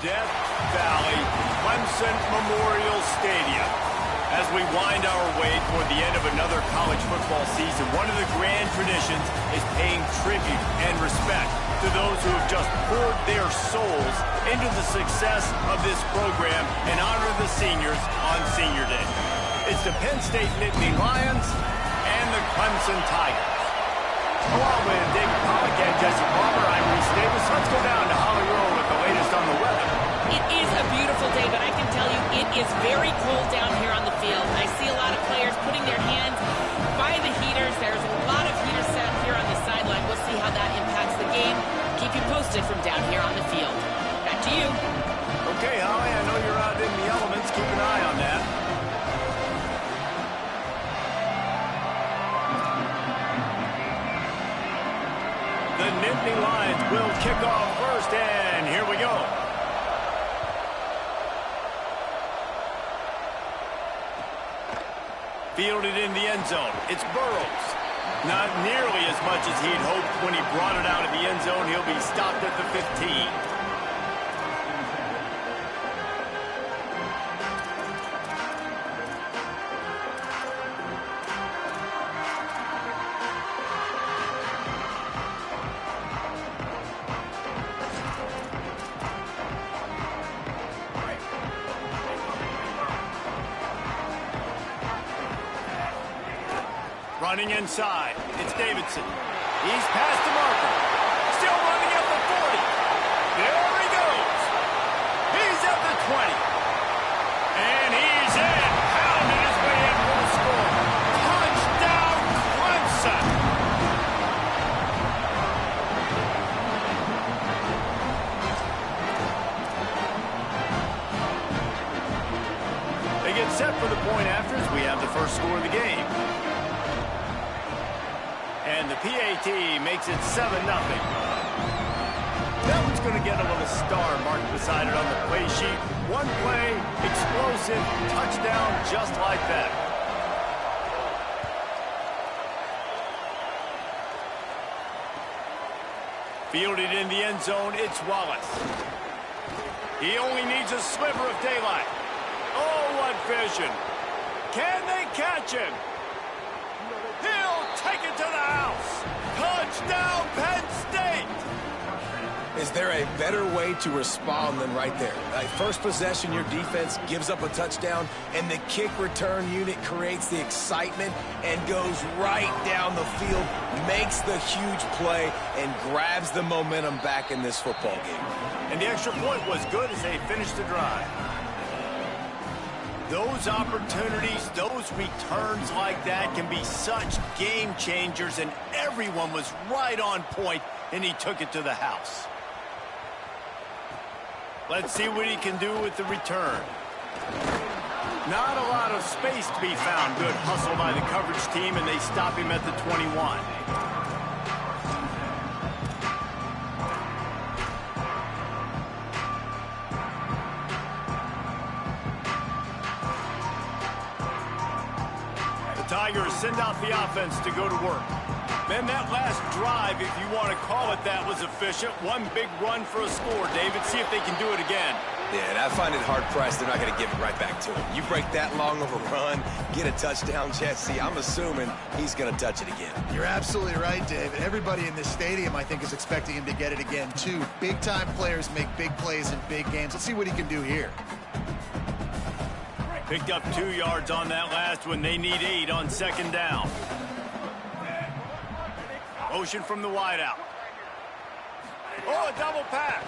Death Valley Clemson Memorial Stadium. As we wind our way toward the end of another college football season, one of the grand traditions is paying tribute and respect to those who have just poured their souls into the success of this program and honor the seniors on Senior Day. It's the Penn State Nittany Lions and the Clemson Tigers. Along with David Pollack and Jesse Palmer, I'm Reese Davis. Let's go down to Hollywood with the latest on the weather. It is a beautiful day, but I can tell you it is very cold down here on the field. I see a lot of players putting their hands by the heaters. There's a lot of heaters set here on the sideline. We'll see how that impacts the game. Keep you posted from down here on the field. Back to you. Okay, Holly, I know you're out in the elements. Keep an eye on that. The Nittany Lions will kick off first, and here we go. Fielded in the end zone. It's Burrows. Not nearly as much as he'd hoped when he brought it out of the end zone. He'll be stopped at the 15. Running inside, it's Davidson. He's past the marker. Still running at the 40. There he goes. He's at the 20. And he's in. Pounding his way in for the score. Touchdown, Clemson. They get set for the point after as we have the first score of the game. And the PAT makes it 7-0. That one's going to get a little star marked beside it on the play sheet. One play, explosive, touchdown just like that. Fielded in the end zone, it's Wallace. He only needs a sliver of daylight. Oh, what vision. Can they catch him? Take it to the house. Touchdown, Penn State. Is there a better way to respond than right there? First possession, your defense gives up a touchdown, and the kick return unit creates the excitement and goes right down the field, makes the huge play, and grabs the momentum back in this football game. And the extra point was good as they finished the drive. Those opportunities, those returns like that can be such game changers, and everyone was right on point, and he took it to the house. Let's see what he can do with the return. Not a lot of space to be found. Good hustle by the coverage team, and they stop him at the 21. Tigers send out the offense to go to work. Man, that last drive, if you want to call it that, was efficient. One big run for a score, David. See if they can do it again. Yeah, and I find it hard-pressed they're not going to give it right back to him. You break that long of a run, get a touchdown, Jesse, I'm assuming he's going to touch it again. You're absolutely right, David. Everybody in this stadium, I think, is expecting him to get it again, too. Big-time players make big plays in big games. Let's see what he can do here. Picked up 2 yards on that last one. They need 8 on second down. Motion from the wideout. Oh, a double pass.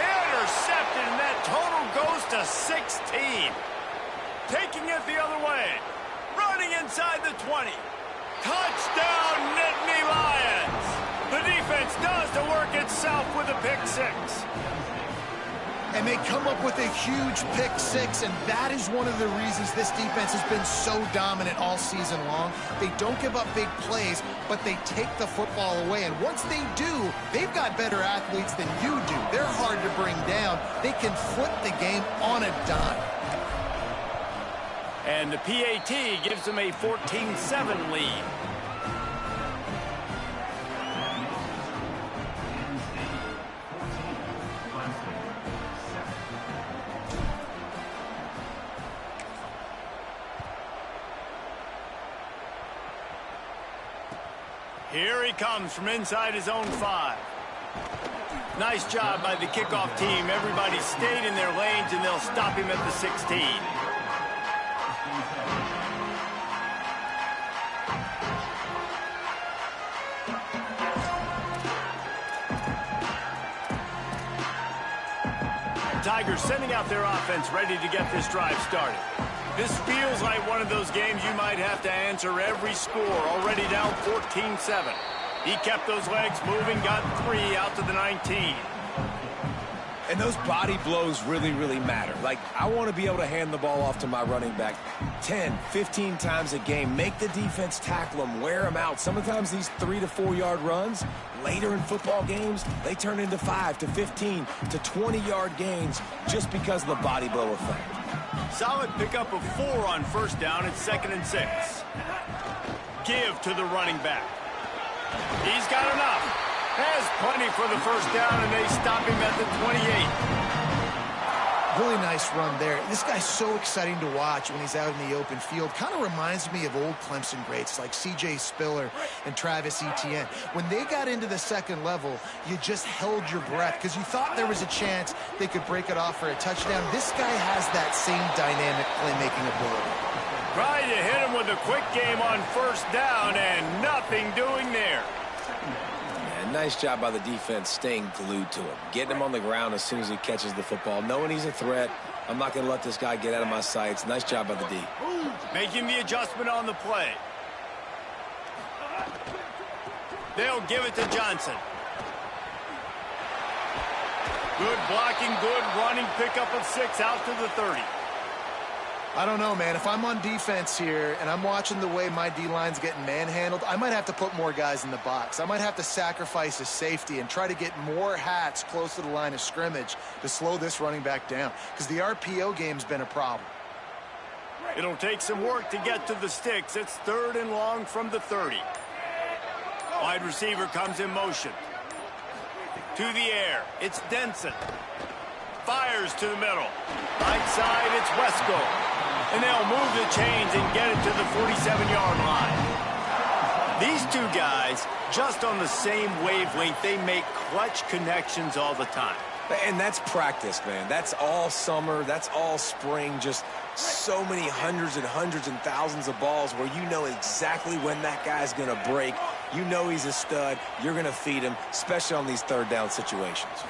Intercepted, and that total goes to 16. Taking it the other way. Running inside the 20. Touchdown, Nittany Lions. The defense does the work itself with a pick 6. And they come up with a huge pick 6, and that is one of the reasons this defense has been so dominant all season long. They don't give up big plays, but they take the football away. And once they do, they've got better athletes than you do. They're hard to bring down. They can flip the game on a dime. And the PAT gives them a 14-7 lead. Here he comes from inside his own 5. Nice job by the kickoff team. Everybody stayed in their lanes, and they'll stop him at the 16. Tigers sending out their offense ready to get this drive started. This feels like one of those games you might have to answer every score. Already down 14-7. He kept those legs moving, got 3 out to the 19. And those body blows really, really matter. Like, I want to be able to hand the ball off to my running back 10, 15 times a game. Make the defense tackle them, wear them out. Sometimes these 3 to 4 yard runs, later in football games, they turn into 5 to 15 to 20-yard gains just because of the body blow effect. Solid pickup of 4 on first down. It's 2nd and 6. Give to the running back. He's got enough. Has plenty for the first down, and they stop him at the 28. Really nice run there. This guy's so exciting to watch when he's out in the open field. Kind of reminds me of old Clemson greats like C.J. Spiller and Travis Etienne. When they got into the second level, you just held your breath because you thought there was a chance they could break it off for a touchdown. This guy has that same dynamic playmaking ability. Trying to hit him with a quick game on first down, and nothing doing there. Nice job by the defense staying glued to him. Getting him on the ground as soon as he catches the football. Knowing he's a threat. I'm not going to let this guy get out of my sights. Nice job by the D. Making the adjustment on the play. They'll give it to Johnson. Good blocking, good running. Pickup of 6 out to the 30. I don't know, man. If I'm on defense here and I'm watching the way my D-line's getting manhandled, I might have to put more guys in the box. I might have to sacrifice a safety and try to get more hats close to the line of scrimmage to slow this running back down because the RPO game's been a problem. It'll take some work to get to the sticks. It's 3rd and long from the 30. Wide receiver comes in motion. To the air. It's Denson. Fires to the middle. Right side, it's Wesco. And they'll move the chains and get it to the 47-yard line. These two guys, just on the same wavelength, they make clutch connections all the time. And that's practice, man. That's all summer. That's all spring. Just so many hundreds and thousands of balls where you know exactly when that guy's going to break. You know he's a stud. You're going to feed him, especially on these 3rd down situations.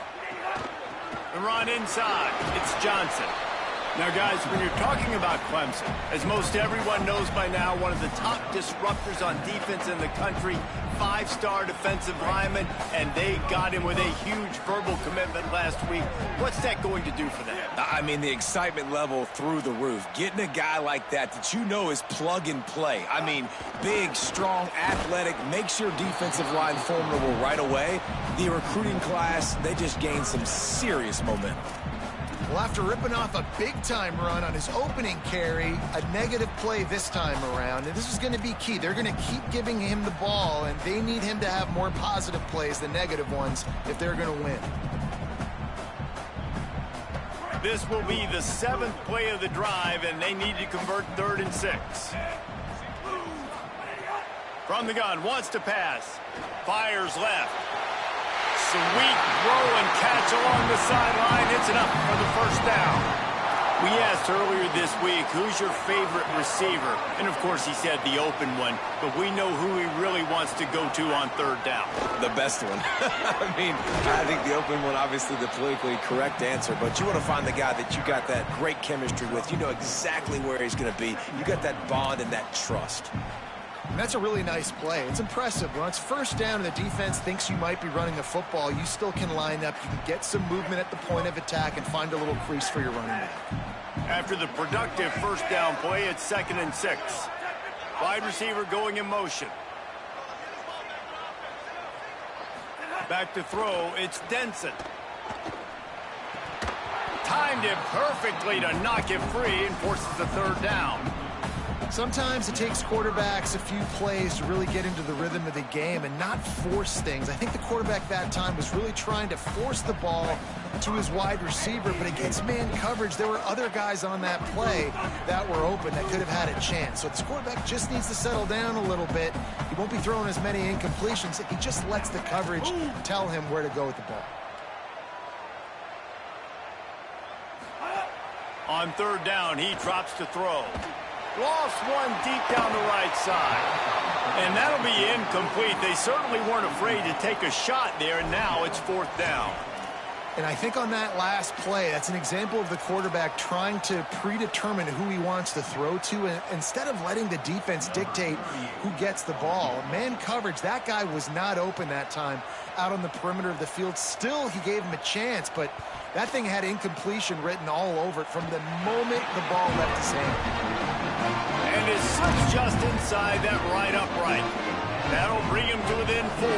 The run inside. It's Johnson. Now, guys, when you're talking about Clemson, as most everyone knows by now, one of the top disruptors on defense in the country, 5-star defensive lineman, and they got him with a huge verbal commitment last week. What's that going to do for them? I mean, the excitement level through the roof. Getting a guy like that you know is plug and play. I mean, big, strong, athletic, makes your defensive line formidable right away. The recruiting class, they just gained some serious momentum. Well, after ripping off a big-time run on his opening carry, a negative play this time around, and this is going to be key. They're going to keep giving him the ball, and they need him to have more positive plays than negative ones if they're going to win. This will be the 7th play of the drive, and they need to convert 3rd and 6. From the gun, wants to pass. Fires left. Sweet throw and catch along the sideline. It's enough for the first down. We asked earlier this week, who's your favorite receiver? And, of course, he said the open one. But we know who he really wants to go to on 3rd down. The best one. I mean, I think the open one, obviously the politically correct answer. But you want to find the guy that you got that great chemistry with. You know exactly where he's going to be. You got that bond and that trust. And that's a really nice play. It's impressive. When it's first down and the defense thinks you might be running a football, you still can line up. You can get some movement at the point of attack and find a little crease for your running back. After the productive first down play, it's 2nd and 6. Wide receiver going in motion. Back to throw, it's Denson. Timed it perfectly to knock it free and forces the 3rd down. Sometimes it takes quarterbacks a few plays to really get into the rhythm of the game and not force things. I think the quarterback that time was really trying to force the ball to his wide receiver, but against man coverage, there were other guys on that play that were open that could have had a chance. So this quarterback just needs to settle down a little bit. He won't be throwing as many incompletions if he just lets the coverage tell him where to go with the ball. On third down, he drops to throw. Lost one deep down the right side. And that'll be incomplete. They certainly weren't afraid to take a shot there, and now it's fourth down. And I think on that last play, that's an example of the quarterback trying to predetermine who he wants to throw to, and instead of letting the defense dictate who gets the ball. Man coverage, that guy was not open that time out on the perimeter of the field. Still, he gave him a chance, but that thing had incompletion written all over it from the moment the ball left his hand. And his slip's just inside that right upright. That'll bring him to within 4.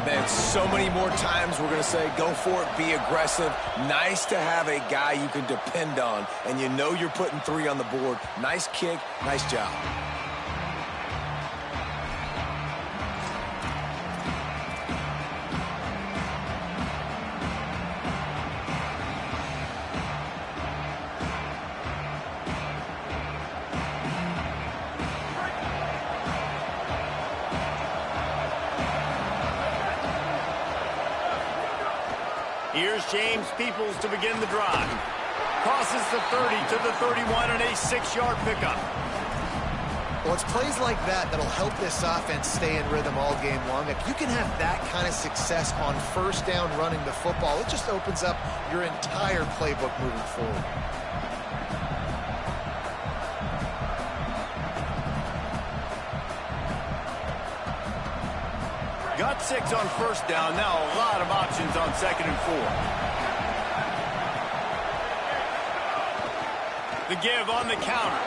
Man, so many more times we're going to say, go for it, be aggressive. Nice to have a guy you can depend on, and you know you're putting 3 on the board. Nice kick, nice job. Here's James Peoples to begin the drive. Crosses the 30 to the 31 and a 6-yard pickup. Well, it's plays like that that'll help this offense stay in rhythm all game long. If you can have that kind of success on first down running the football, it just opens up your entire playbook moving forward. Got 6 on first down. Now a lot of options on 2nd and 4. The give on the counter.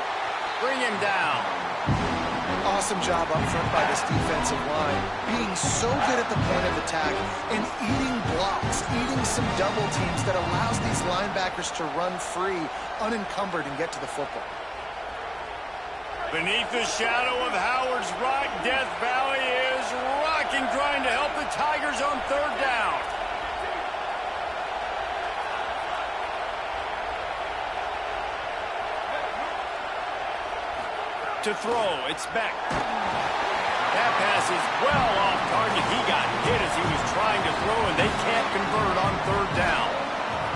Bring him down. Awesome job up front by this defensive line. Being so good at the point of attack and eating blocks, eating some double teams that allows these linebackers to run free, unencumbered, and get to the football. Beneath the shadow of Howard's Rock, Death Valley is rocking, trying to help the Tigers on third down. To throw, it's Beck. That pass is well off target. He got hit as he was trying to throw, and they can't convert on third down.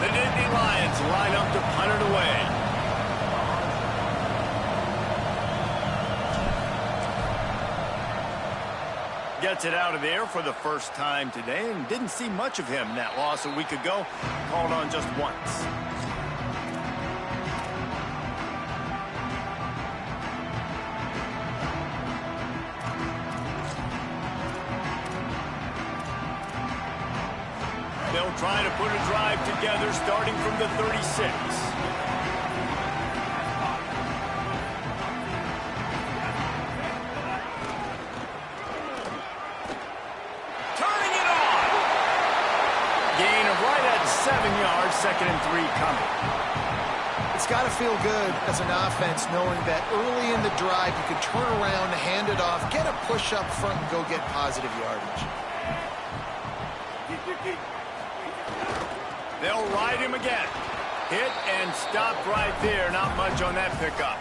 The Nittany Lions line up to punt it away. Gets it out of there for the first time today, and didn't see much of him. That loss a week ago, called on just once. They'll try to put a drive together starting from the 36. Right at 7 yards, 2nd and 3 coming. It's got to feel good as an offense knowing that early in the drive you can turn around, hand it off, get a push up front, and go get positive yardage. They'll ride him again. Hit and stopped right there. Not much on that pickup.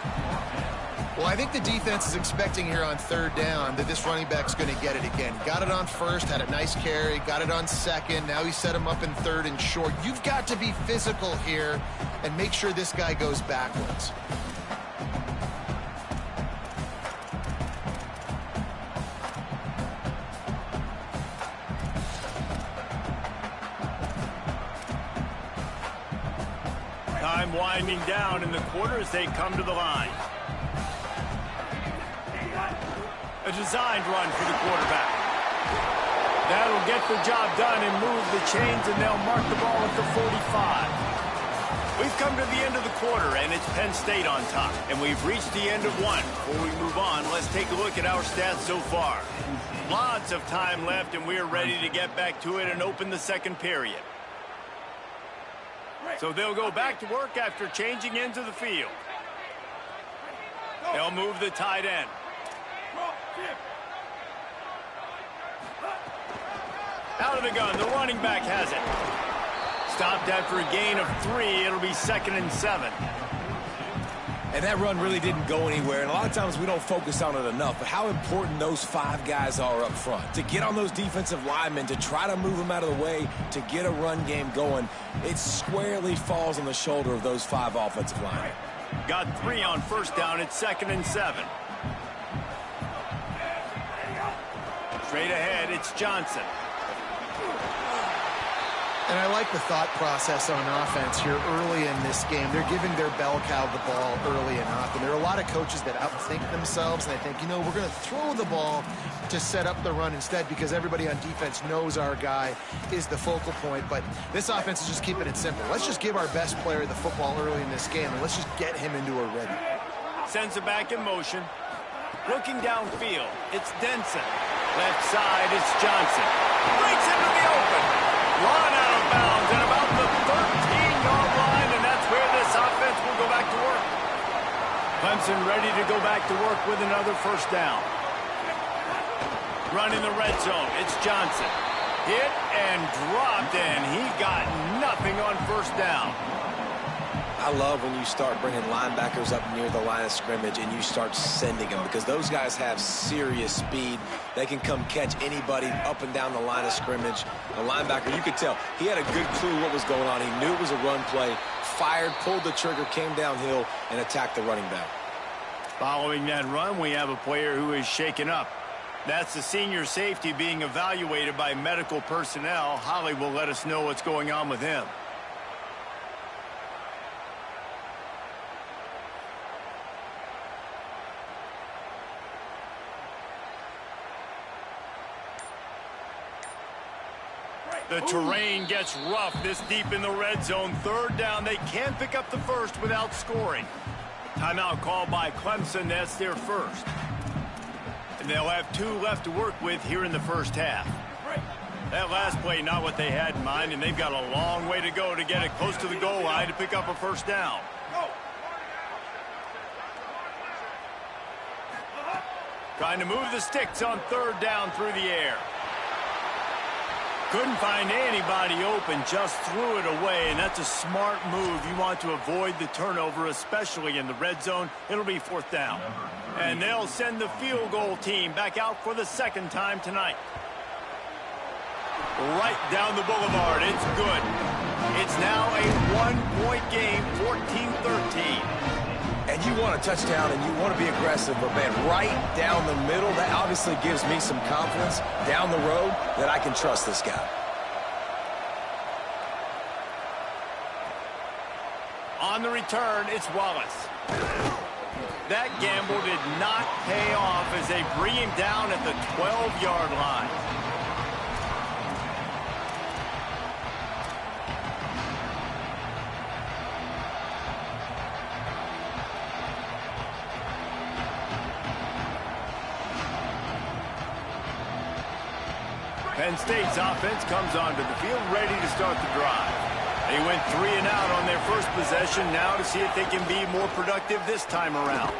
Well, I think the defense is expecting here on third down that this running back's going to get it again. Got it on first, had a nice carry, got it on second. Now he set him up in third and short. You've got to be physical here and make sure this guy goes backwards. Time winding down in the quarter as they come to the line. A designed run for the quarterback. That'll get the job done and move the chains, and they'll mark the ball at the 45. We've come to the end of the quarter, and it's Penn State on top. And we've reached the end of one. Before we move on, let's take a look at our stats so far. Lots of time left, and we're ready to get back to it and open the second period. So they'll go back to work after changing into the field. They'll move the tight end. Out of the gun, the running back has it. Stopped after a gain of 3. It'll be 2nd and 7. And that run really didn't go anywhere. And a lot of times we don't focus on it enough. But how important those 5 guys are up front. To get on those defensive linemen, to try to move them out of the way, to get a run game going, it squarely falls on the shoulder of those 5 offensive linemen. Got 3 on first down. It's 2nd and 7. Straight ahead, it's Johnson. And I like the thought process on offense here early in this game. They're giving their bell cow the ball early and often. There are a lot of coaches that outthink themselves, and they think, you know, we're going to throw the ball to set up the run instead because everybody on defense knows our guy is the focal point. But this offense is just keeping it simple. Let's just give our best player the football early in this game, and let's just get him into a rhythm. Sends it back in motion. Looking downfield, it's Denson. Left side, it's Johnson. Breaks into the open. Run out of bounds at about the 13-yard line, and that's where this offense will go back to work. Clemson ready to go back to work with another first down. Run in the red zone. It's Johnson. Hit and dropped, and he got nothing on first down. I love when you start bringing linebackers up near the line of scrimmage and you start sending them because those guys have serious speed. They can come catch anybody up and down the line of scrimmage. The linebacker, you could tell, he had a good clue what was going on. He knew it was a run play, fired, pulled the trigger, came downhill, and attacked the running back. Following that run, we have a player who is shaken up. That's the senior safety being evaluated by medical personnel. Holly will let us know what's going on with him. The terrain gets rough this deep in the red zone. 3rd down. They can pick up the first without scoring. Timeout called by Clemson. That's their first. And they'll have 2 left to work with here in the first half. That last play, not what they had in mind, and they've got a long way to go to get it close to the goal line to pick up a first down. Trying to move the sticks on 3rd down through the air. Couldn't find anybody open, just threw it away, and that's a smart move. You want to avoid the turnover, especially in the red zone. It'll be 4th down. And they'll send the field goal team back out for the 2nd time tonight. Right down the boulevard. It's good. It's now a 1-point game, 14-13. And you want a touchdown and you want to be aggressive, but man, right down the middle, that obviously gives me some confidence down the road that I can trust this guy. On the return, it's Wallace. That gamble did not pay off as they bring him down at the 12-yard line. Penn State's offense comes onto the field ready to start the drive. They went 3 and out on their first possession. Now to see if they can be more productive this time around.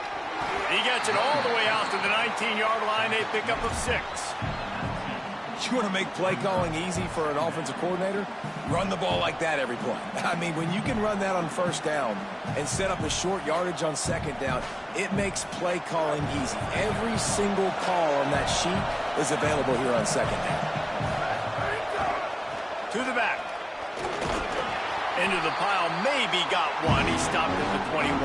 He gets it all the way out to the 19-yard line. They pick up a 6. You want to make play calling easy for an offensive coordinator? Run the ball like that every play. I mean, when you can run that on first down and set up a short yardage on 2nd down, it makes play calling easy. Every single call on that sheet is available here on 2nd down. To the back. Into the pile. Maybe got one. He stopped at the 21.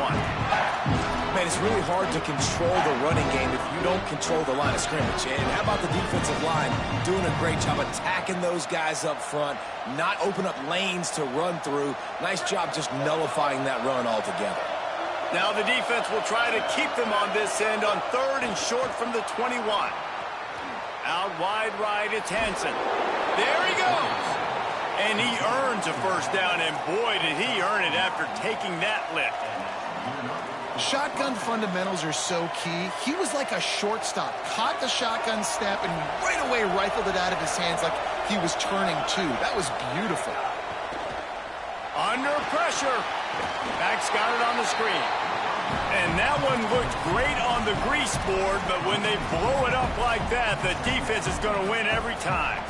Man, it's really hard to control the running game if you don't control the line of scrimmage. And how about the defensive line doing a great job attacking those guys up front, not open up lanes to run through. Nice job just nullifying that run altogether. Now the defense will try to keep them on this end on 3rd and short from the 21. Out wide right, it's Hansen. There he goes. And he earns a first down, and boy, did he earn it after taking that lift. Shotgun fundamentals are so key. He was like a shortstop, caught the shotgun snap, and right away rifled it out of his hands like he was turning 2. That was beautiful. Under pressure. Max got it on the screen. And that one looked great on the grease board, but when they blow it up like that, the defense is going to win every time.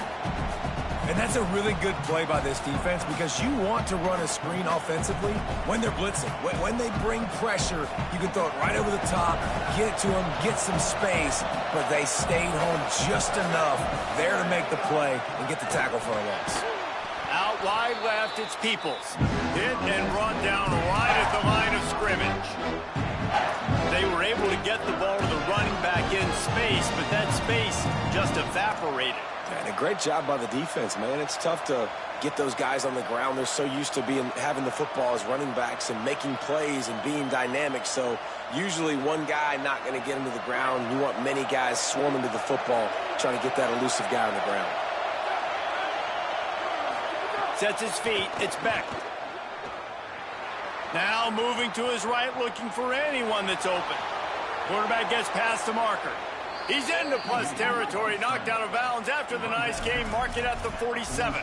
And that's a really good play by this defense because you want to run a screen offensively when they're blitzing. When they bring pressure, you can throw it right over the top, get it to them, get some space, but they stayed home just enough there to make the play and get the tackle for a loss. Out wide left, it's Peoples. Hit and brought down right at the line of scrimmage. They were able to get the ball to the running back in space, but that space just evaporated. And a great job by the defense, man. It's tough to get those guys on the ground. They're so used to having the football as running backs and making plays and being dynamic. So usually one guy not going to get into the ground. You want many guys swarming to the football, trying to get that elusive guy on the ground. Sets his feet. It's Beck. Now moving to his right, looking for anyone that's open. Quarterback gets past the marker. He's into plus territory, knocked out of bounds after the nice game, mark it at the 47.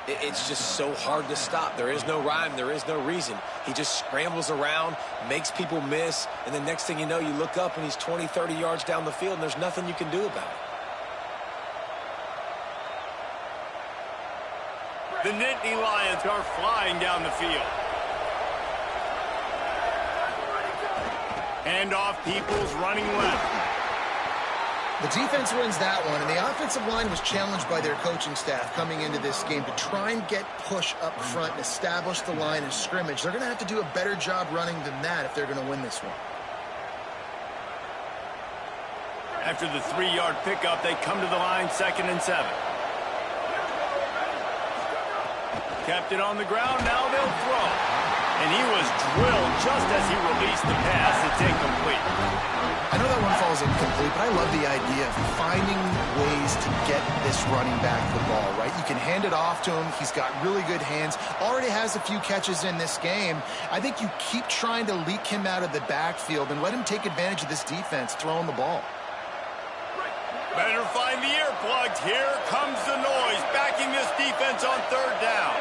It's just so hard to stop. There is no rhyme. There is no reason. He just scrambles around, makes people miss, and the next thing you know, you look up and he's 20, 30 yards down the field, and there's nothing you can do about it. The Nittany Lions are flying down the field. Hand off, Peoples running left. The defense wins that one, and the offensive line was challenged by their coaching staff coming into this game to try and get push up front and establish the line of scrimmage. They're going to have to do a better job running than that if they're going to win this one. After the 3-yard pickup, they come to the line, 2nd and 7. Kept it on the ground, now they'll throw. And he was drilled just as he released the pass. It's incomplete. I know that one falls incomplete, but I love the idea of finding ways to get this running back the ball, right? You can hand it off to him. He's got really good hands. Already has a few catches in this game. I think you keep trying to leak him out of the backfield and let him take advantage of this defense throwing the ball. Better find the earplugs. Here comes the noise, backing this defense on 3rd down.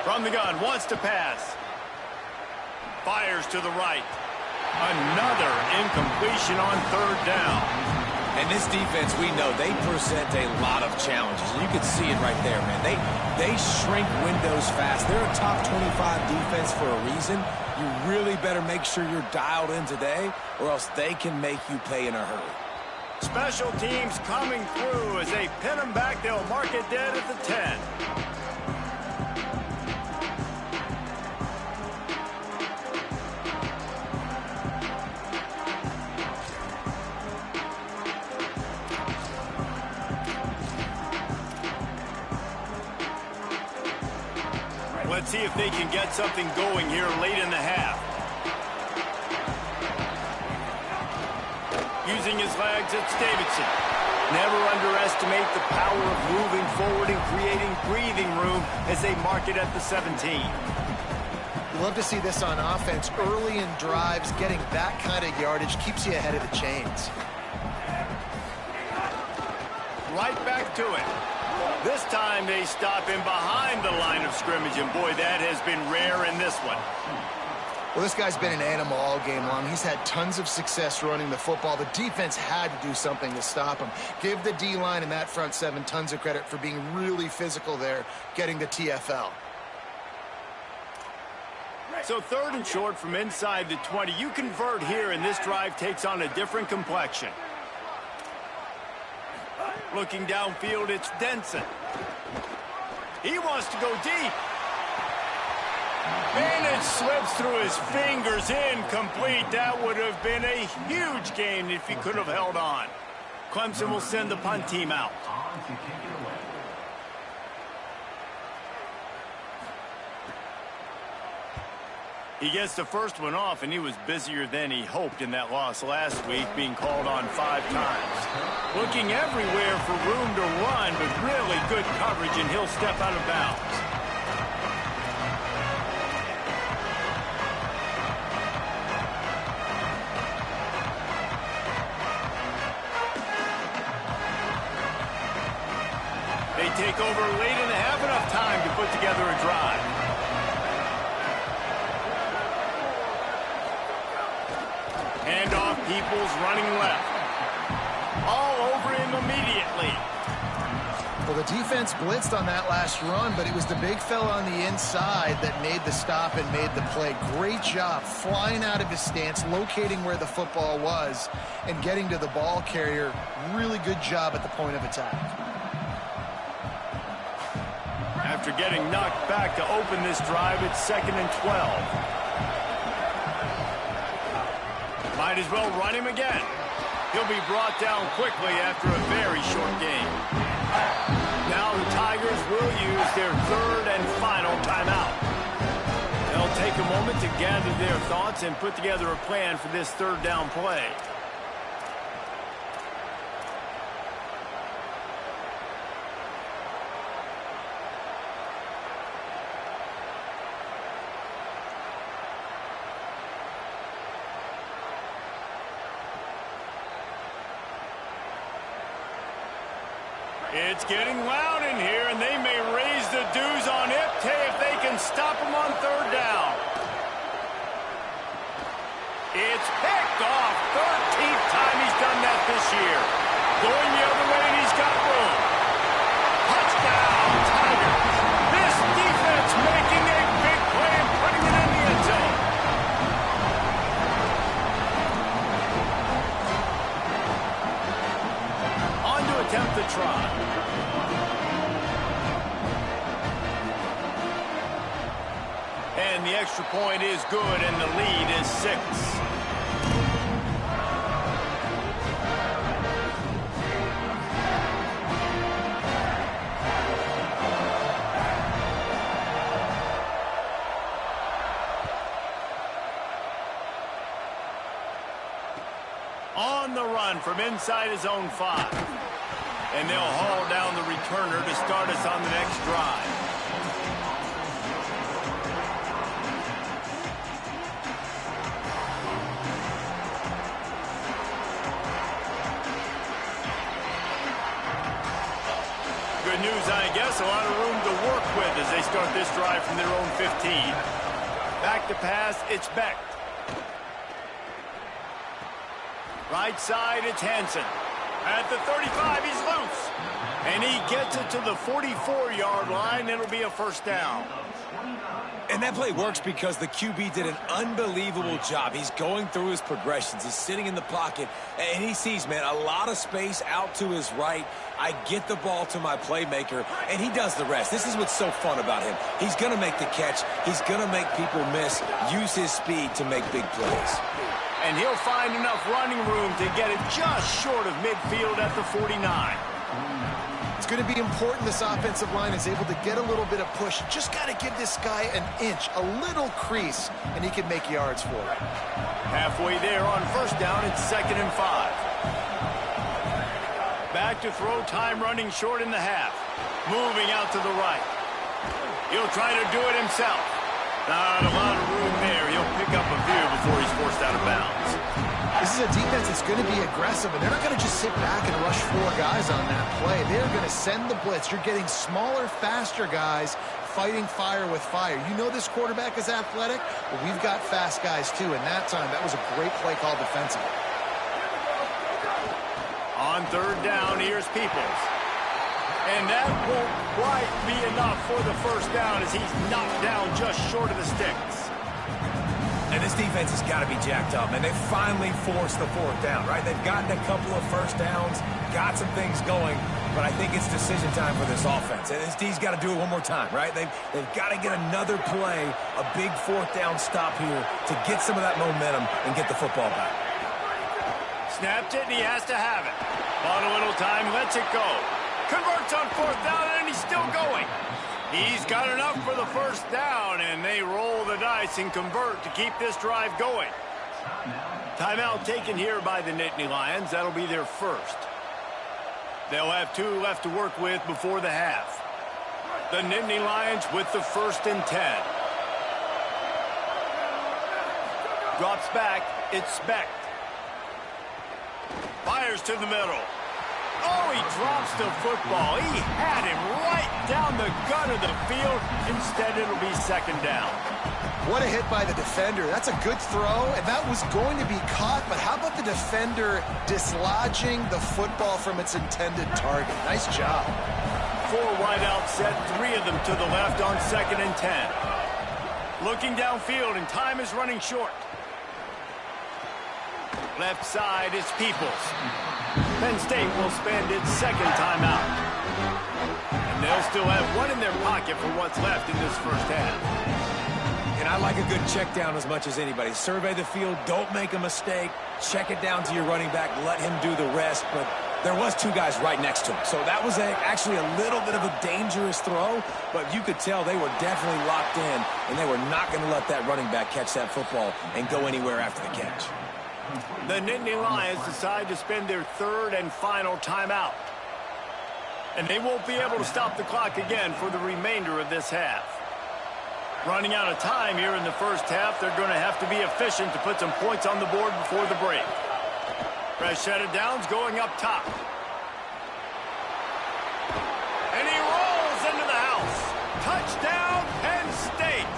From the gun, wants to pass. Fires to the right. Another incompletion on 3rd down. And this defense, we know, they present a lot of challenges. And you can see it right there, man. They shrink windows fast. They're a top 25 defense for a reason. You really better make sure you're dialed in today, or else they can make you pay in a hurry. Special teams coming through as they pin them back. They'll mark it dead at the 10. Let's see if they can get something going here late in the half. Using his legs, it's Davidson. Never underestimate the power of moving forward and creating breathing room as they mark it at the 17. You love to see this on offense. Early in drives, getting that kind of yardage keeps you ahead of the chains. Right back to it. This time they stop him behind the line of scrimmage, and boy, that has been rare in this one. Well, this guy's been an animal all game long. He's had tons of success running the football. The defense had to do something to stop him. Give the D-line and that front 7 tons of credit for being really physical there, getting the TFL. So 3rd and short from inside the 20. You convert here, and this drive takes on a different complexion. Looking downfield, it's Denson. He wants to go deep. And it slips through his fingers, incomplete. That would have been a huge gain if he could have held on. Clemson will send the punt team out. He gets the first one off, and he was busier than he hoped in that loss last week, being called on 5 times. Looking everywhere for room to run, but really good coverage, and he'll step out of bounds. They take over late in the half, enough time to put together a drive. Peoples running left. All over him immediately. Well, the defense blitzed on that last run, but it was the big fella on the inside that made the stop and made the play. Great job flying out of his stance, locating where the football was, and getting to the ball carrier. Really good job at the point of attack. After getting knocked back to open this drive, it's 2nd and 12. Might as well run him again. He'll be brought down quickly after a very short game. Now the Tigers will use their 3rd and final timeout. They'll take a moment to gather their thoughts and put together a plan for this 3rd down play. It's getting loud in here, and they may raise the dues on Ipte if they can stop him on 3rd down. It's picked off. 13th time he's done that this year. Going the other way, and he's got room. Touchdown, Tigers. This defense making a big play and putting it in the end zone. On to attempt the try. And the extra point is good, and the lead is 6. On the run from inside his own 5. And they'll haul down the returner to start us on the next drive. Good news, I guess. A lot of room to work with as they start this drive from their own 15. Back to pass, it's Beck. Right side, it's Hansen. At the 35, he's loose. And he gets it to the 44-yard line. It'll be a 1st down. And that play works because the QB did an unbelievable job. He's going through his progressions. He's sitting in the pocket, and he sees, man, a lot of space out to his right. I get the ball to my playmaker, and he does the rest. This is what's so fun about him. He's going to make the catch. He's going to make people miss, use his speed to make big plays. And he'll find enough running room to get it just short of midfield at the 49. It's going to be important this offensive line is able to get a little bit of push. Just got to give this guy an inch, a little crease, and he can make yards for it. Halfway there on 1st down, it's 2nd and 5. Back to throw, time running short in the half. Moving out to the right. He'll try to do it himself. Not a lot of room there. He'll pick up a few before he's forced out of bounds. This is a defense that's going to be aggressive, and they're not going to just sit back and rush 4 guys on that play. They're going to send the blitz. You're getting smaller, faster guys fighting fire with fire. You know this quarterback is athletic, but we've got fast guys too, and that time, that was a great play call defensively. On 3rd down, here's Peoples. And that won't quite be enough for the 1st down as he's knocked down just short of the sticks. And this defense has got to be jacked up, and they finally forced the 4th down, right? They've gotten a couple of 1st downs, got some things going, but I think it's decision time for this offense. And this D's got to do it one more time, right? They've got to get another play, a big 4th down stop here to get some of that momentum and get the football back. Snapped it, and he has to have it. Bought a little time, lets it go. Converts on 4th down, and he's still going. He's got enough for the 1st down, and they roll the dice and convert to keep this drive going. Timeout taken here by the Nittany Lions. That'll be their 1st. They'll have 2 left to work with before the half. The Nittany Lions with the 1st and 10. Drops back. It's Specht. Fires to the middle. Oh, he drops the football. He had him right down the gut of the field. Instead, it'll be 2nd down. What a hit by the defender. That's a good throw, and that was going to be caught, but how about the defender dislodging the football from its intended target? Nice job. 4 wide out set, 3 of them to the left on 2nd and 10. Looking downfield, and time is running short. Left side is Peoples. Penn State will spend its 2nd timeout. And they'll still have 1 in their pocket for what's left in this first half. And I like a good check down as much as anybody. Survey the field, don't make a mistake, check it down to your running back, let him do the rest. But there was 2 guys right next to him. So that was actually a little bit of a dangerous throw, but you could tell they were definitely locked in, and they were not going to let that running back catch that football and go anywhere after the catch. The Nittany Lions decide to spend their 3rd and final timeout. And they won't be able to stop the clock again for the remainder of this half. Running out of time here in the first half, they're going to have to be efficient to put some points on the board before the break. Fresh set of downs going up top. And he rolls into the house. Touchdown, Penn State.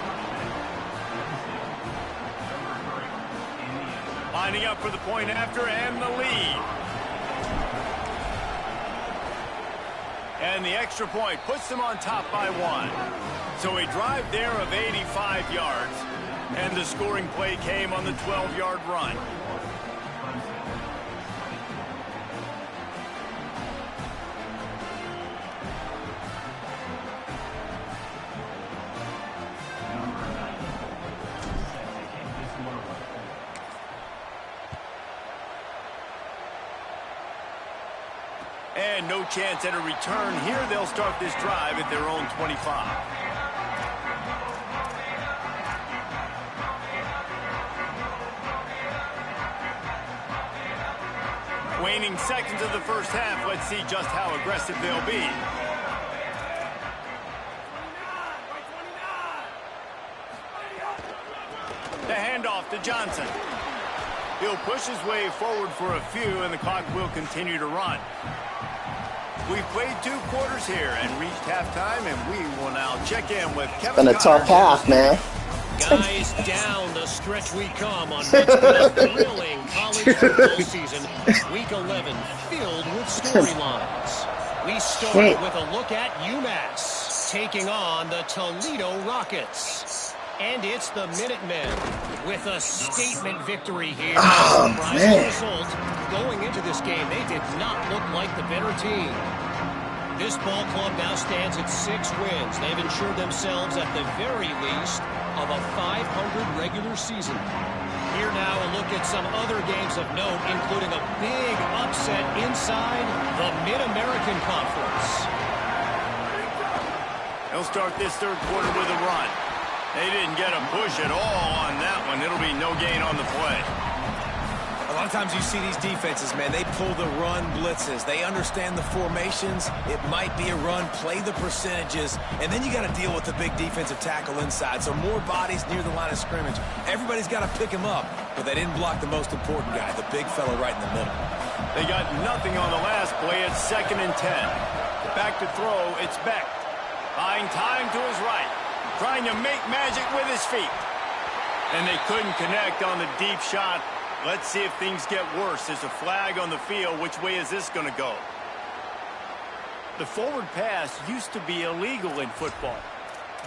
Lining up for the point after and the lead. And the extra point puts them on top by 1. So a drive there of 85 yards. And the scoring play came on the 12-yard run. And no chance at a return here. They'll start this drive at their own 25. Waning seconds of the first half. Let's see just how aggressive they'll be. The handoff to Johnson. He'll push his way forward for a few, and the clock will continue to run. We've played 2 quarters here and reached halftime, and we will now check in with Kevin. Been a tough half, man. Guys, down the stretch we come on what's been a thrilling college football season. Week 11 filled with storylines. We start with a look at UMass taking on the Toledo Rockets. And it's the Minutemen with a statement victory here. Surprising result. Going into this game, they did not look like the better team. This ball club now stands at 6 wins. They've ensured themselves at the very least of a 500 regular season. Here now a look at some other games of note, including a big upset inside the Mid-American Conference. They'll start this 3rd quarter with a run. They didn't get a push at all on that one. It'll be no gain on the play. A lot of times you see these defenses, man, they pull the run blitzes. They understand the formations. It might be a run, play the percentages, and then you got to deal with the big defensive tackle inside. So more bodies near the line of scrimmage. Everybody's got to pick him up, but they didn't block the most important guy, the big fella right in the middle. They got nothing on the last play. It's 2nd and 10. Back to throw, it's Beck. Buying time to his right. Trying to make magic with his feet. And they couldn't connect on the deep shot. Let's see if things get worse. There's a flag on the field. Which way is this going to go? The forward pass used to be illegal in football.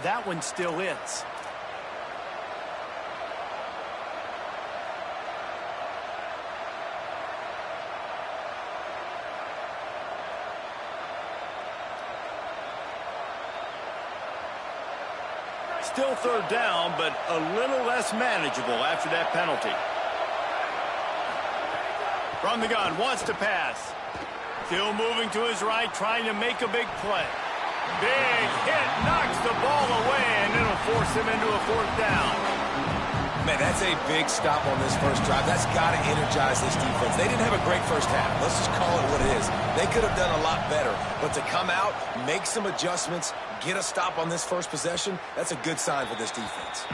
That one still is. Still 3rd down, but a little less manageable after that penalty. From the gun, wants to pass. Still moving to his right, trying to make a big play. Big hit, knocks the ball away, and it'll force him into a 4th down. Man, that's a big stop on this first drive. That's got to energize this defense. They didn't have a great first half. Let's just call it what it is. They could have done a lot better. But to come out, make some adjustments, get a stop on this first possession, that's a good sign for this defense.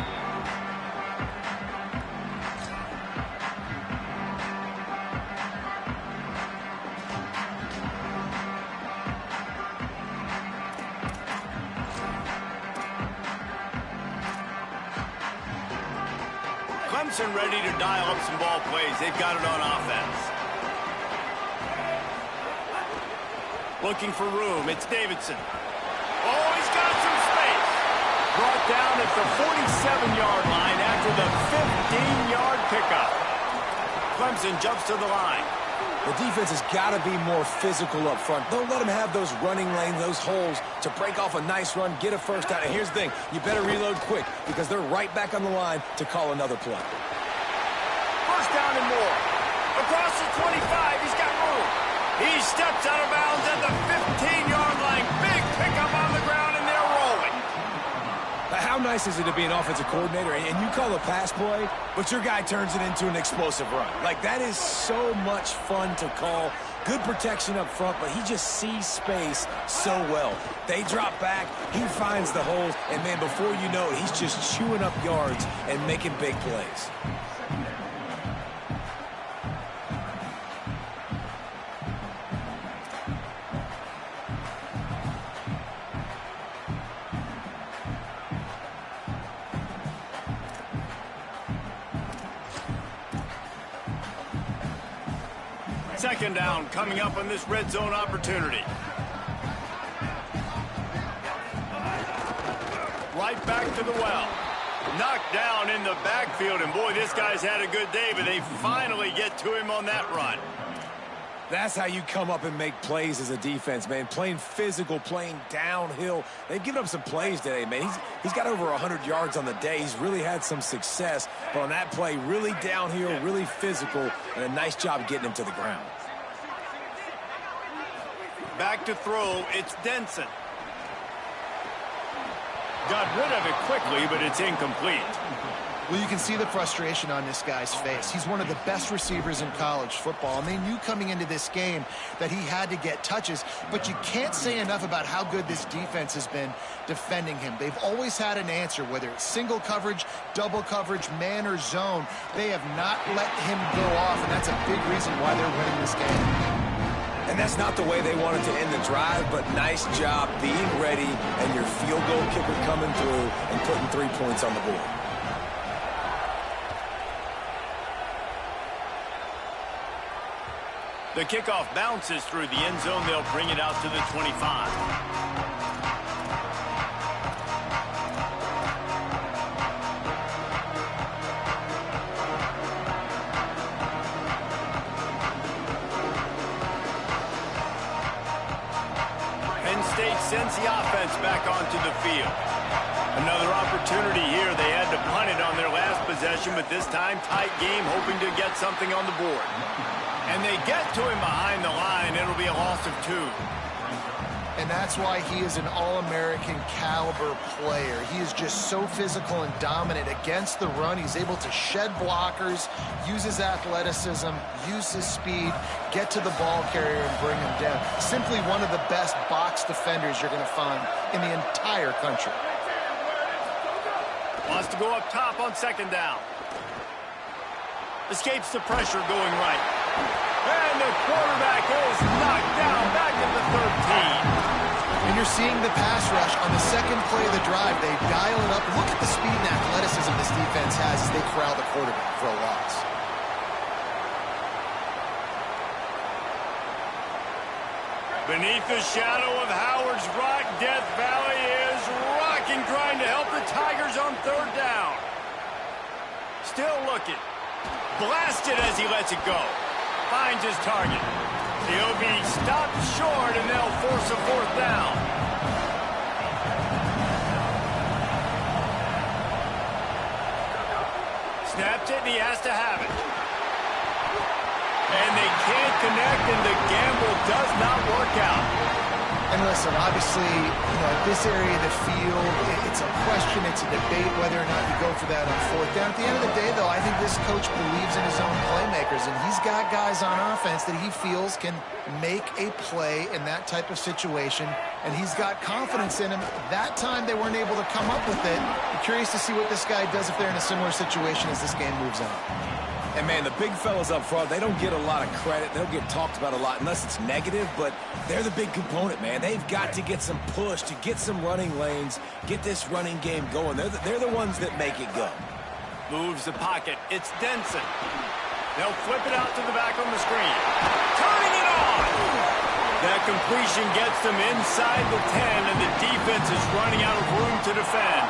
Clemson ready to dial up some ball plays. They've got it on offense. Looking for room. It's Davidson. Oh, he's got some space. Brought down at the 47-yard line after the 15-yard pickup. Clemson jumps to the line. The defense has got to be more physical up front. Don't let them have those running lanes, those holes to break off a nice run, get a first down. And here's the thing, you better reload quick because they're right back on the line to call another play. First down and more. Across the 25, he's got room. He steps out of bounds at the 15-yard line. Big pickup on the ground, and they're rolling. How nice is it to be an offensive coordinator and you call a pass play, but your guy turns it into an explosive run? Like, that is so much fun to call. Good protection up front, but he just sees space so well. They drop back, he finds the holes, and man, before you know it, he's just chewing up yards and making big plays. Second down coming up on this red zone opportunity. Right back to the well. Knocked down in the backfield, and boy, this guy's had a good day, but they finally get to him on that run. That's how you come up and make plays as a defense, man. Playing physical, playing downhill. They've given up some plays today, man. He's got over 100 yards on the day. He's really had some success. But on that play, really downhill, really physical, and a nice job getting him to the ground. Back to throw, it's Denson. Got rid of it quickly, but it's incomplete. Well, you can see the frustration on this guy's face. He's one of the best receivers in college football, and they knew coming into this game that he had to get touches, but you can't say enough about how good this defense has been defending him. They've always had an answer, whether it's single coverage, double coverage, man or zone. They have not let him go off, and that's a big reason why they're winning this game. And that's not the way they wanted to end the drive, but nice job being ready and your field goal kicker coming through and putting 3 points on the board. The kickoff bounces through the end zone. They'll bring it out to the 25. Penn State sends the offense back onto the field. Another opportunity here. They had to punt it on their last possession, but this time tight game, hoping to get something on the board. And they get to him behind the line. It'll be a loss of 2. And that's why he is an All-American caliber player. He is just so physical and dominant against the run. He's able to shed blockers, use his athleticism, use his speed, get to the ball carrier and bring him down. Simply one of the best box defenders you're going to find in the entire country. Wants to go up top on second down. Escapes the pressure going right. And the quarterback is knocked down back at the 13. And you're seeing the pass rush on the second play of the drive. They dial it up. Look at the speed and athleticism this defense has as they corral the quarterback for a loss. Beneath the shadow of Howard's Rock, Death Valley is rocking, trying to help the Tigers on third down. Still looking. Blasted as he lets it go. Finds his target. He'll be stopped short, and they'll force a fourth down. Snaps it, and he has to have it. And they can't connect, and the gamble does not work out. And listen, obviously, at this area of the field, it's a question, it's a debate whether or not you go for that on fourth down. At the end of the day, though, I think this coach believes in his own playmakers, and he's got guys on offense that he feels can make a play in that type of situation, and he's got confidence in him. That time, they weren't able to come up with it. I'm curious to see what this guy does if they're in a similar situation as this game moves on. And, man, the big fellas up front, they don't get a lot of credit. They don't get talked about a lot unless it's negative, but they're the big component, man. They've got to get some push, to get some running lanes, get this running game going. They're the ones that make it go. Moves the pocket. It's Denson. They'll flip it out to the back on the screen. Turning it on! That completion gets them inside the 10, and the defense is running out of room to defend.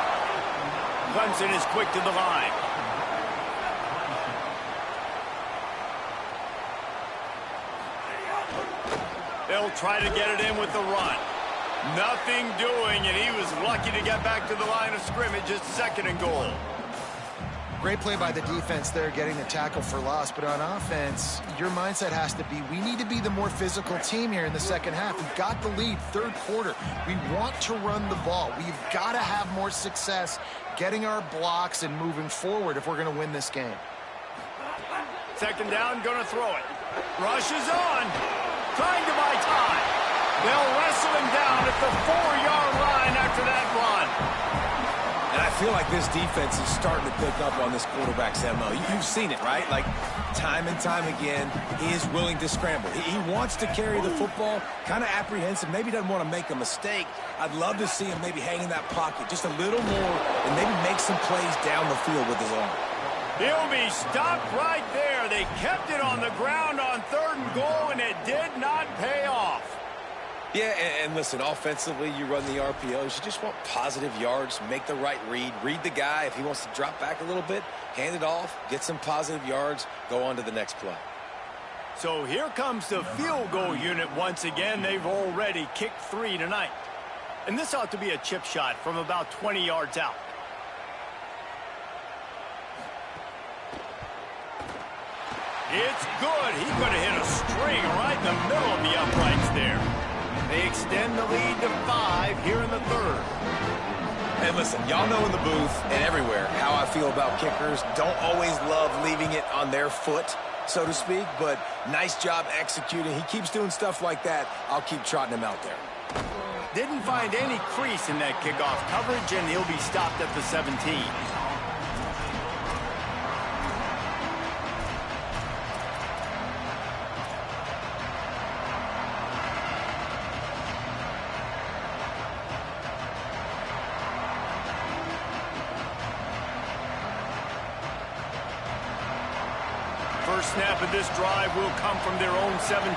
Clemson is quick to the line. They'll try to get it in with the run. Nothing doing, and he was lucky to get back to the line of scrimmage. It's 2nd and goal. Great play by the defense there, getting the tackle for loss. But on offense, your mindset has to be, we need to be the more physical team here in the second half. We've got the lead, 3rd quarter. We want to run the ball. We've got to have more success getting our blocks and moving forward if we're going to win this game. 2nd down, going to throw it. Rushes on. Trying to buy time. They'll wrestle him down at the 4-yard line after that run. And I feel like this defense is starting to pick up on this quarterback's MO. You've seen it, right? Like, time and time again, he is willing to scramble. He wants to carry the football, kind of apprehensive, maybe doesn't want to make a mistake. I'd love to see him maybe hang in that pocket just a little more and maybe make some plays down the field with his arm. He'll be stopped right there. They kept it on the ground on 3rd and goal, and it did not pay off. Yeah, and listen, offensively, you run the RPOs. You just want positive yards, make the right read the guy. If he wants to drop back a little bit, hand it off, get some positive yards, go on to the next play. So here comes the field goal unit once again. They've already kicked 3 tonight. And this ought to be a chip shot from about 20 yards out. It's good. He could have hit a string right in the middle of the uprights there. They extend the lead to 5 here in the 3rd. And listen, y'all know in the booth and everywhere how I feel about kickers. Don't always love leaving it on their foot, so to speak, but nice job executing. He keeps doing stuff like that. I'll keep trotting him out there. Didn't find any crease in that kickoff coverage, and he'll be stopped at the 17. First snap of this drive will come from their own 17.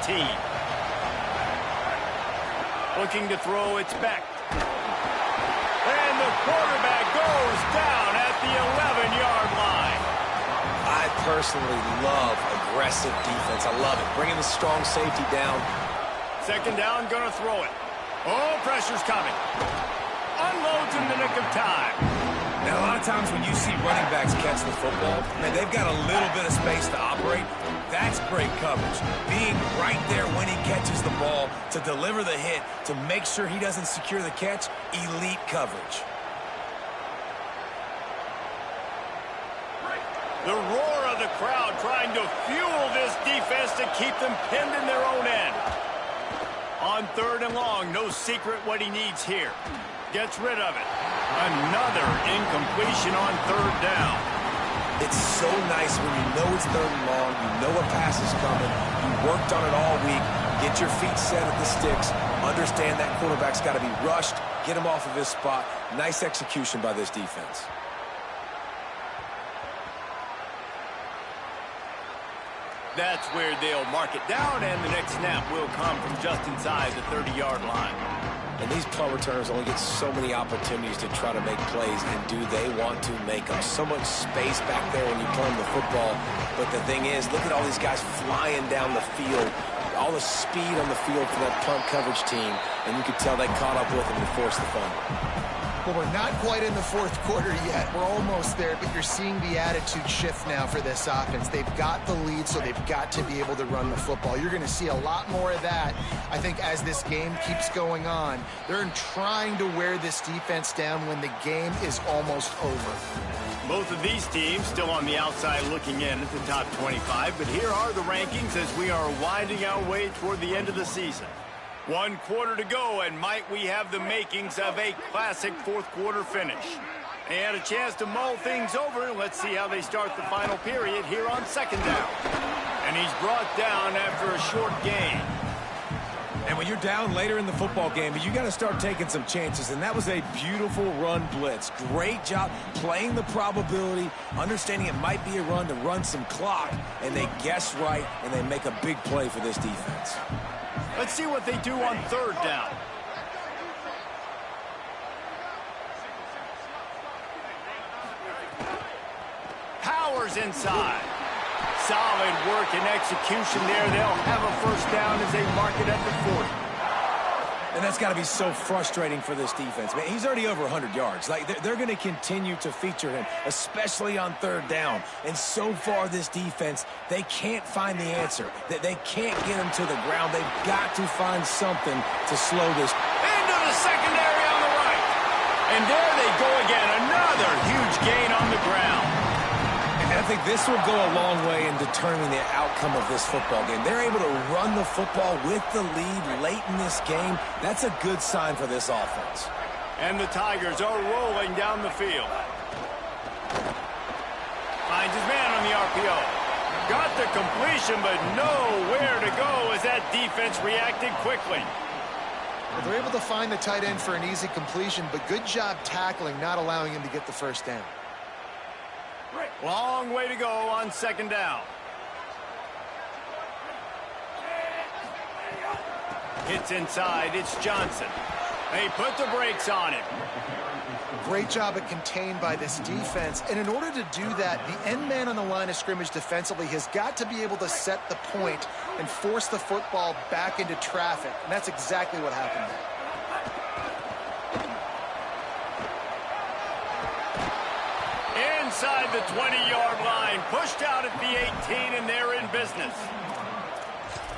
Looking to throw, it's Beck. And the quarterback goes down at the 11-yard line. I personally love aggressive defense. I love it. Bringing the strong safety down. 2nd down, going to throw it. Oh, pressure's coming. Unloads in the nick of time. Now, a lot of times when you see running backs catch the football, man, they've got a little bit of space to operate. That's great coverage. Being right there when he catches the ball to deliver the hit, to make sure he doesn't secure the catch, elite coverage. The roar of the crowd trying to fuel this defense to keep them pinned in their own end. On 3rd and long, no secret what he needs here. Gets rid of it. Another incompletion on 3rd down. It's so nice when you know it's 3rd and long, you know a pass is coming, you worked on it all week, get your feet set at the sticks, understand that quarterback's got to be rushed, get him off of his spot. Nice execution by this defense. That's where they'll mark it down, and the next snap will come from just inside the 30-yard line. And these punt returners only get so many opportunities to try to make plays, and do they want to make them? So much space back there when you punt the football. But the thing is, look at all these guys flying down the field, all the speed on the field for that punt coverage team, and you could tell they caught up with them and forced the fumble. Well, we're not quite in the 4th quarter yet. We're almost there, but you're seeing the attitude shift now for this offense. They've got the lead, so they've got to be able to run the football. You're going to see a lot more of that, I think, as this game keeps going on. They're trying to wear this defense down when the game is almost over. Both of these teams still on the outside looking in at the top 25, but here are the rankings as we are winding our way toward the end of the season. 1 quarter to go, and might we have the makings of a classic 4th quarter finish. They had a chance to mull things over. Let's see how they start the final period here on 2nd down. And he's brought down after a short gain. And when you're down later in the football game, you got to start taking some chances. And that was a beautiful run blitz. Great job playing the probability, understanding it might be a run to run some clock. And they guess right, and they make a big play for this defense. Let's see what they do on third down. Powers inside. Solid work and execution there. They'll have a first down as they mark it at the 40. And that's got to be so frustrating for this defense. Man, he's already over 100 yards. Like, they're going to continue to feature him, especially on third down. And so far, this defense, they can't find the answer. They can't get him to the ground. They've got to find something to slow this. Into the secondary on the right. And there they go again. Another huge gain on the ground. I think this will go a long way in determining the outcome of this football game. They're able to run the football with the lead late in this game. That's a good sign for this offense. And the Tigers are rolling down the field. Finds his man on the RPO. Got the completion, but nowhere to go as that defense reacted quickly. Well, they're able to find the tight end for an easy completion, but good job tackling, not allowing him to get the first down. Long way to go on second down. Hits inside. It's Johnson. They put the brakes on him. Great job at contained by this defense. And in order to do that, the end man on the line of scrimmage defensively has got to be able to set the point and force the football back into traffic. And that's exactly what happened there. Inside the 20-yard line, pushed out at the 18, and they're in business.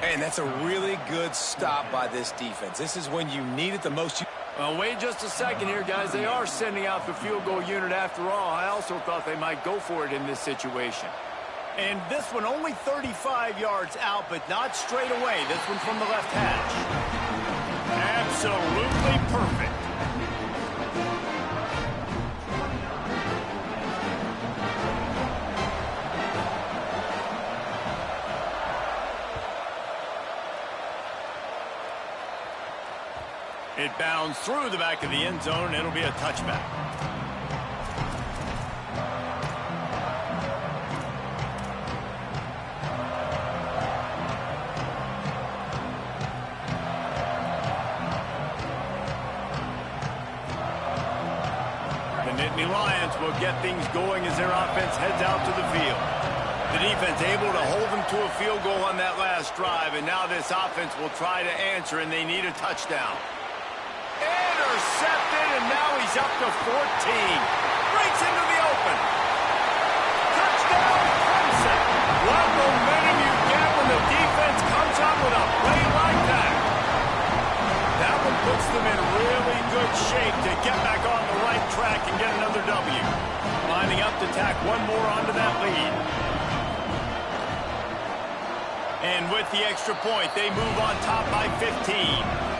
And that's a really good stop by this defense. This is when you need it the most. Well, wait just a second here, guys. They are sending out the field goal unit after all. I also thought they might go for it in this situation. And this one only 35 yards out, but not straight away. This one from the left hash. Absolutely perfect. It bounds through the back of the end zone, and it'll be a touchback. The Nittany Lions will get things going as their offense heads out to the field. The defense able to hold them to a field goal on that last drive, and now this offense will try to answer, and they need a touchdown. Intercepted, and now he's up to 14. Breaks into the open. Touchdown, Clemson. What momentum you get when the defense comes up with a play like that. That one puts them in really good shape to get back on the right track and get another W. Lining up to tack one more onto that lead. And with the extra point, they move on top by 15.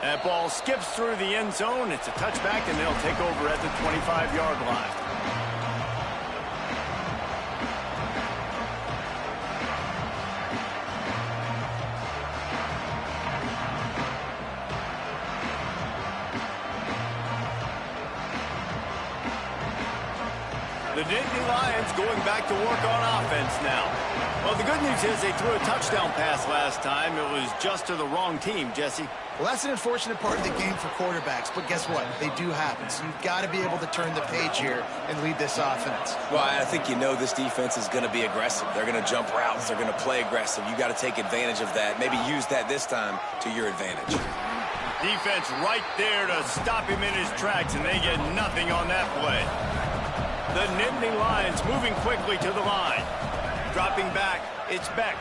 That ball skips through the end zone. It's a touchback, and they'll take over at the 25-yard line. The Nittany Lions going back to work on offense now. Well, the good news is they threw a touchdown pass last time. It was just to the wrong team, Jesse. Well, that's an unfortunate part of the game for quarterbacks, but guess what? They do happen. So you've got to be able to turn the page here and lead this offense. Well, I think you know this defense is going to be aggressive. They're going to jump routes. They're going to play aggressive. You got to take advantage of that. Maybe use that this time to your advantage. Defense right there to stop him in his tracks, and they get nothing on that play. The Nittany Lions moving quickly to the line. Dropping back, it's Beck.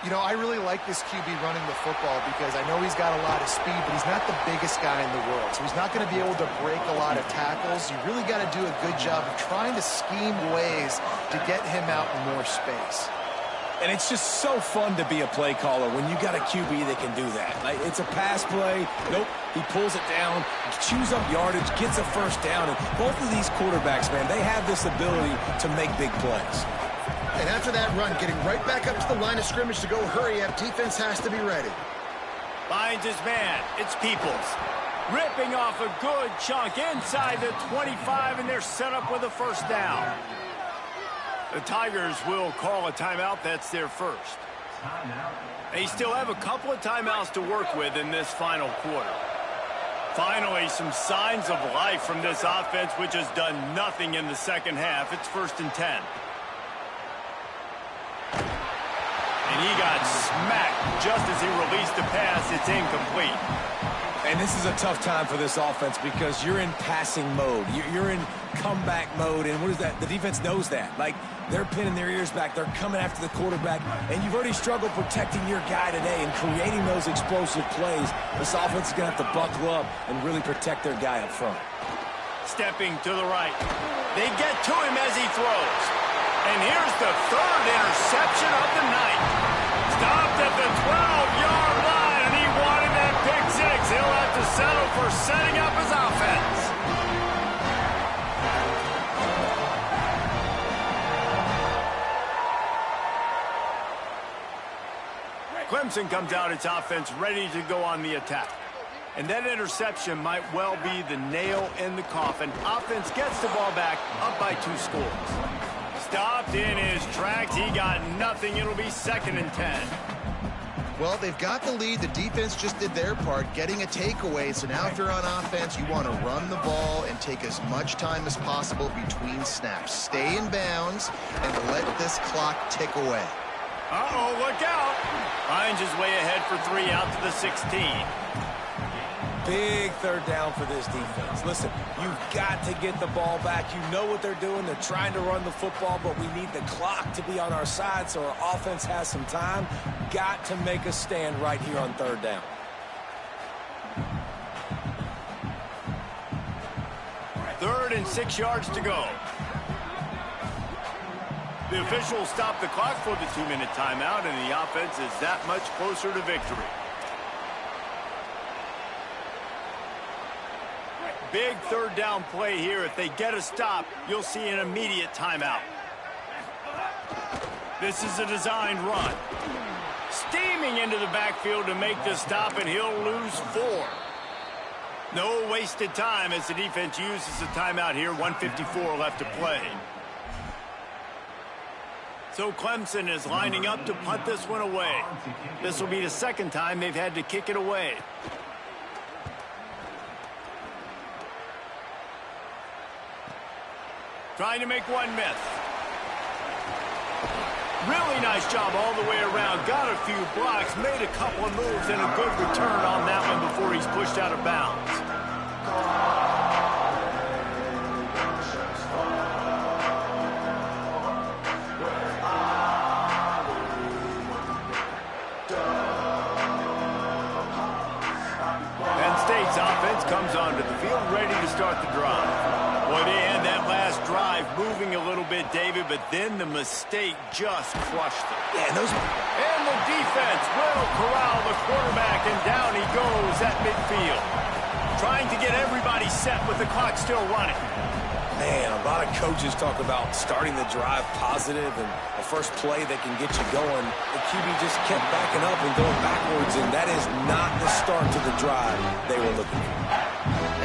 You know, I really like this QB running the football because I know he's got a lot of speed, but he's not the biggest guy in the world. So he's not going to be able to break a lot of tackles. You really got to do a good job of trying to scheme ways to get him out in more space. And it's just so fun to be a play caller when you got a QB that can do that. Like, it's a pass play. Nope, he pulls it down, chews up yardage, gets a first down. And both of these quarterbacks, man, they have this ability to make big plays. And after that run, getting right back up to the line of scrimmage to go hurry up, defense has to be ready. Finds his man. It's Peoples. Ripping off a good chunk inside the 25, and they're set up with a first down. The Tigers will call a timeout. That's their first. They still have a couple of timeouts to work with in this final quarter. Finally, some signs of life from this offense, which has done nothing in the second half. It's 1st and 10. And he got smacked just as he released the pass. It's incomplete. And this is a tough time for this offense because you're in passing mode. You're in comeback mode, and what is that? The defense knows that. Like, they're pinning their ears back. They're coming after the quarterback, and you've already struggled protecting your guy today and creating those explosive plays. This offense is going to have to buckle up and really protect their guy up front. Stepping to the right. They get to him as he throws. And here's the 3rd interception of the night. Stopped at the 12-yard line, and he wanted that pick six. He'll have to settle for setting up his offense. Clemson comes out its offense ready to go on the attack. And that interception might well be the nail in the coffin. Offense gets the ball back, up by 2 scores. Stopped in his tracks. He got nothing. It'll be 2nd and 10. Well, they've got the lead. The defense just did their part, getting a takeaway. So now if you're on offense, you want to run the ball and take as much time as possible between snaps. Stay in bounds and let this clock tick away. Uh-oh, look out. Finds his way ahead for 3 out to the 16. Big 3rd down for this defense. Listen, you've got to get the ball back. You know what they're doing. They're trying to run the football, but we need the clock to be on our side so our offense has some time. Got to make a stand right here on 3rd down. Third and 6 yards to go. The officials stop the clock for the 2-minute timeout, and the offense is that much closer to victory. Big 3rd down play here. If they get a stop, you'll see an immediate timeout. This is a designed run. Steaming into the backfield to make the stop, and he'll lose 4. No wasted time as the defense uses a timeout here. 1:54 left to play. So Clemson is lining up to punt this one away. This will be the 2nd time they've had to kick it away. Trying to make one miss. Really nice job all the way around. Got a few blocks, made a couple of moves, and a good return on that one before he's pushed out of bounds. Penn State's offense comes onto the field, ready to start the drive. Boy, they had that last drive moving a little bit, David, but then the mistake just crushed them. Yeah, and the defense will corral the quarterback, and down he goes at midfield. Trying to get everybody set with the clock still running. Man, a lot of coaches talk about starting the drive positive and a first play that can get you going. The QB just kept backing up and going backwards, and that is not the start to the drive they were looking for.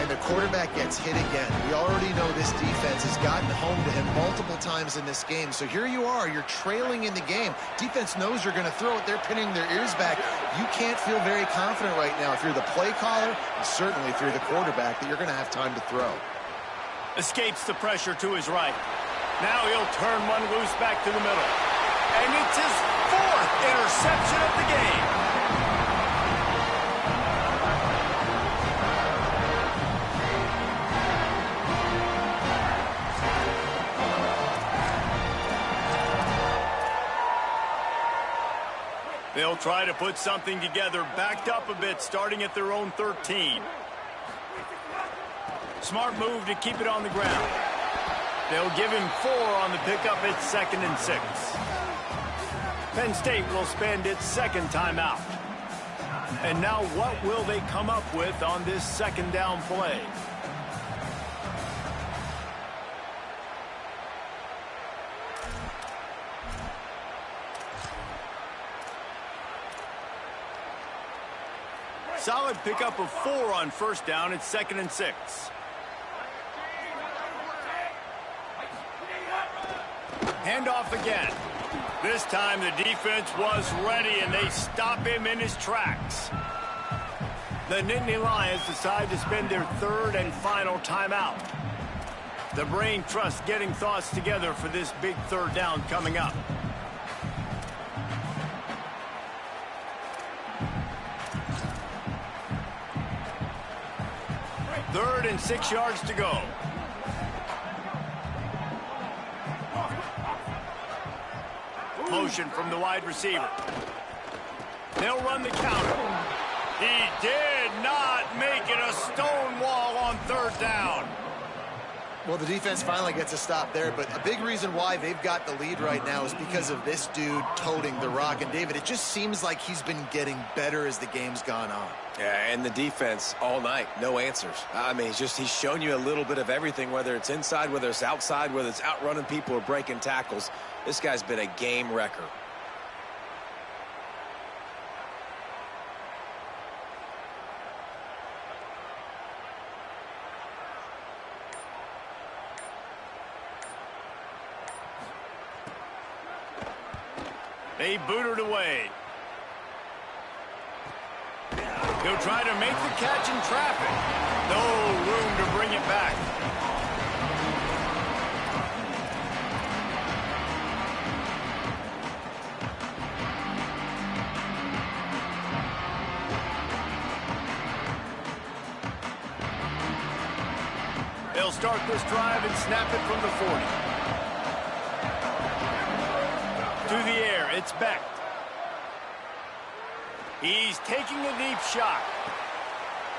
And the quarterback gets hit again. We already know this defense has gotten home to him multiple times in this game. So here you are, you're trailing in the game. Defense knows you're going to throw it. They're pinning their ears back. You can't feel very confident right now if you're the play caller, and certainly if you're the quarterback, that you're going to have time to throw. Escapes the pressure to his right. Now he'll turn one loose back to the middle. And it's his 4th interception of the game. They'll try to put something together, backed up a bit, starting at their own 13. Smart move to keep it on the ground. They'll give him 4 on the pickup. It's 2nd and 6. Penn State will spend its second timeout. And now what will they come up with on this second down play? Solid pickup of 4 on first down. It's 2nd and 6. Handoff again. This time the defense was ready, and they stop him in his tracks. The Nittany Lions decide to spend their third and final timeout. The brain trust getting thoughts together for this big third down coming up. Third and 6 yards to go. Motion from the wide receiver. They'll run the counter. He did not make it a stone wall on third down. Well, the defense finally gets a stop there, but a big reason why they've got the lead right now is because of this dude toting the rock. And, David, it just seems like he's been getting better as the game's gone on. Yeah, and the defense all night, no answers. I mean, he's shown you a little bit of everything, whether it's inside, whether it's outside, whether it's outrunning people or breaking tackles. This guy's been a game wrecker. They boot it away. He'll try to make the catch in traffic. No room to bring it back. They'll start this drive and snap it from the 40. To the air, it's Beck. He's taking a deep shot.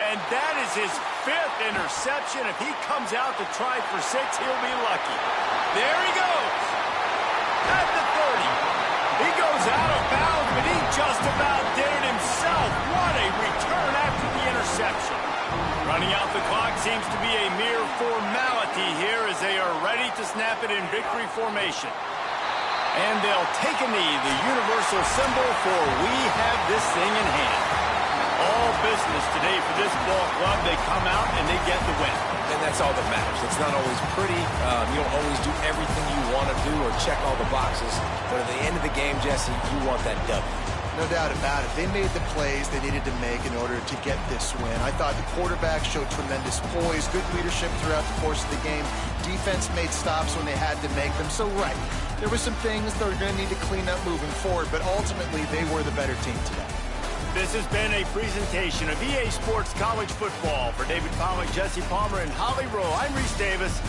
And that is his 5th interception. If he comes out to try for 6, he'll be lucky. There he goes. At the 30. He goes out of bounds, but he just about did it himself. What a return after the interception. Running out the clock seems to be a mere formality here as they are ready to snap it in victory formation. And they'll take a knee, the universal symbol for we have this thing in hand. All business today for this ball club. They come out and they get the win. And that's all that matters. It's not always pretty. You don't always do everything you want to do or check all the boxes. But at the end of the game, Jesse, you want that W. No doubt about it. They made the plays they needed to make in order to get this win. I thought the quarterback showed tremendous poise, good leadership throughout the course of the game. Defense made stops when they had to make them. So, right, there were some things that are going to need to clean up moving forward, but ultimately they were the better team today. This has been a presentation of EA Sports College Football. For David Pollack, Jesse Palmer, and Holly Rowe, I'm Reese Davis.